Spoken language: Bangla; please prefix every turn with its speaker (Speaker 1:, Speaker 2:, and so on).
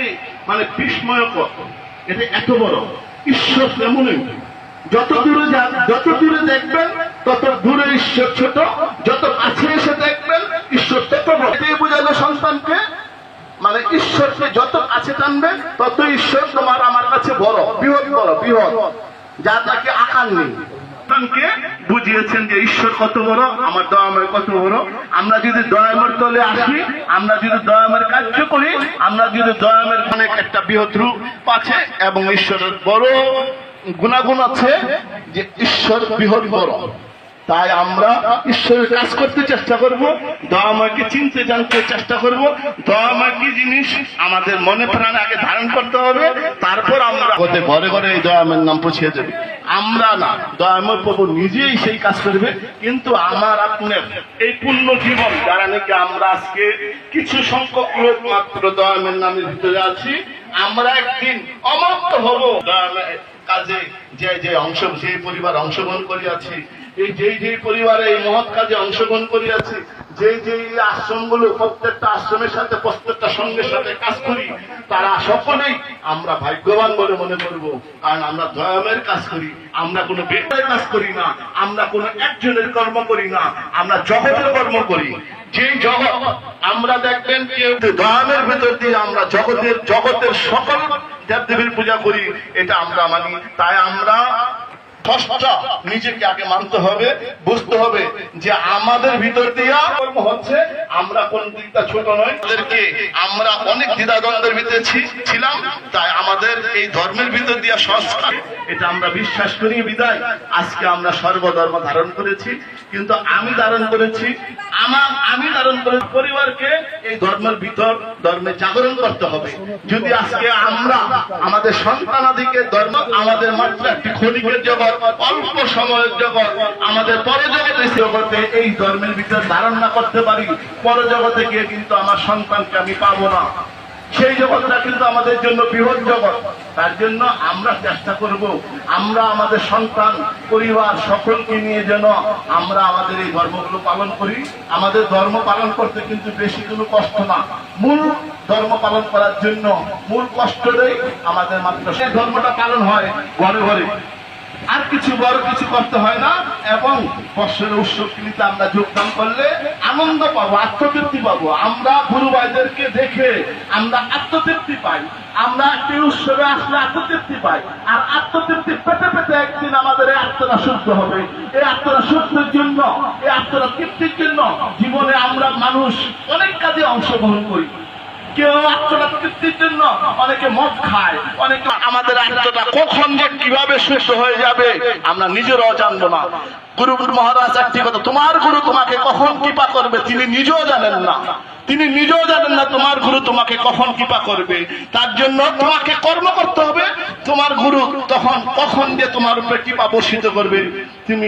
Speaker 1: যে মানে বিস্ময়কর, এটা এত বড়। ঈশ্বর তেমনই, যত দূরে দেখবেন তত দূরে ঈশ্বর ছোট, যত কাছে এসে দেখবেন ঈশ্বর তত বড়। এটাই বোঝালো সন্তানকে, মানে ঈশ্বরকে যত কাছে টানবে তত ঈশ্বর তোমার আমার কাছে বড়, বৃহৎ বড়, বৃহৎ, যা তাকে আকার নেই। সন্তানকে বুঝিয়েছেন যে ঈশ্বর কত বড়, আমার দয়াময় কত বড়। আমরা যদি দয়াময়ের তলে আসি, আমরা যদি দয়াময়ের কার্য করি, আমরা যদি দয়াময়ের অনেক একটা বৃহৎ রূপ আছে এবং ঈশ্বরের বড় গুণাগুণ আছে যে ঈশ্বর বৃহৎ বড়। তাই আমরা ঈশ্বরের কাজ করতে চেষ্টা করব, দয়াময়কে চিনতে জানতে চেষ্টা করব। দয়াময় কি জিনিস আমাদের মনে প্রাণে আগে ধারণ করতে হবে, তারপর আমরা ঘরে ঘরে এই দয়াময়ের নাম পৌঁছে দেবে। আমরা না, দয়াময় প্রভু নিজেই সেই কাজ করবে। কিন্তু আমার আপনার এই পূর্ণ জীবন যারা নাকি আমরা আজকে কিছু সংখ্যক লোক মাত্র দয়াময়ের নামের ভিতরে আছি, আমরা একদিন অমর্ত্য হব। দয়াময় কাজে যে অংশ, যে পরিবার অংশগ্রহণ করিয়াছি, এই যে পরিবারে এই মহৎ কাজে অংশগ্রহণ করিয়াছি, যে আশ্রমগুলো প্রত্যেকটা আশ্রমের সাথে প্রত্যেকটা সঙ্গের সাথে কাজ করি, তারা সকলেই আমরা ভাগ্যবান বলে মনে করব। কারণ আমরা দয়াময়ের কাজ করি, আমরা কোনো ব্যক্তির কাজ করি না, আমরা কোনো একজনের কর্ম করি না, আমরা জগতের কর্ম করি। যে জগৎ আমরা দেখবেন কেউ দয়াময়ের ভেতর দিয়ে আমরা জগতের সকল দেবদেবীর পূজা করি, এটা আমরা মানি। তাই আমরা নিজেকে আগে মানতে হবে, বুঝতে হবে যে আমাদের ভিতর দিয়া কর্ম হচ্ছে, আমরা কোন দিকটা ছোট নয়। তাদেরকে আমরা অনেক দ্বিধাদ্বন্দ্বের ভিতরে ছিলাম, তাই আমাদের এই ধর্মের ভিতর দিয়া সংস্কার, এটা আমরা বিশ্বাস করি বিদায় আজকে আমরা সর্বধর্ম ধারণ করেছি। কিন্তু আমি ধারণ করেছি পরিবারকে এই ধর্মের ভিতর ধর্মে জাগরণ করতে হবে। যদি আজকে আমরা আমাদের সন্তানাদিকে ধর্ম, আমাদের মাত্র একটি ক্ষণিকের জগৎ, অল্প সময়ের জগৎ, আমাদের পরজগতে এই ধর্মের ভিতর ধারণ না করতে পারি, পরজগতে গিয়ে কিন্তু আমার সন্তানকে আমি পাবো না। সেই জগৎটা কিন্তু আমাদের জন্য বৃহৎ জগৎ। তার জন্য আমরা চেষ্টা করব, আমরা আমাদের সন্তান পরিবার সকলকে নিয়ে যেন আমরা আমাদের এই ধর্মগুলো পালন করি। আমাদের ধর্ম পালন করতে কিন্তু বেশি কোনো কষ্ট না। মূল ধর্ম পালন করার জন্য মূল কষ্টটাই আমাদের মাত্র সেই ধর্মটা পালন হয় ঘরে ঘরে, আর কিছু বড় কিছু করতে হয় না। এবং বৎসরের উৎসবগুলিতে আমরা যোগদান করলে আনন্দ পাবো, আত্মতৃপ্তি পাবো। আমরা গুরু ভাইদেরকে দেখে আমরা আত্মতৃপ্তি পাই, আমরা একটি উৎসবে আসলে আত্মতৃপ্তি পাই। আর আত্মতৃপ্তি পেতে পেতে একদিন আমাদের এই আত্মরা শুদ্ধ হবে। এই আত্মরা শুদ্ধের জন্য, এই আত্মরা তৃপ্তির জন্য জীবনে আমরা মানুষ অনেক কাজে অংশগ্রহণ করি। কেউ আত্মটা তৃপ্তির জন্য অনেকে মদ খায়, অনেকে আমাদের আত্মটা কখন যে কিভাবে সুস্থ হয়ে যাবে আমরা নিজেরাও জানবো না। গুরু মহারাজ একটি কথা, তোমার গুরু তোমাকে কখন কৃপা করবে তিনি নিজেও জানেন না। তিনি নিজেও জানেন না তোমার গুরু তোমাকে কখন কৃপা করবে। তার জন্য তোমাকে কর্ম করতে হবে। তোমার গুরু তখন কখন যে তোমার উপরে কৃপা বর্ষিত করবে তুমি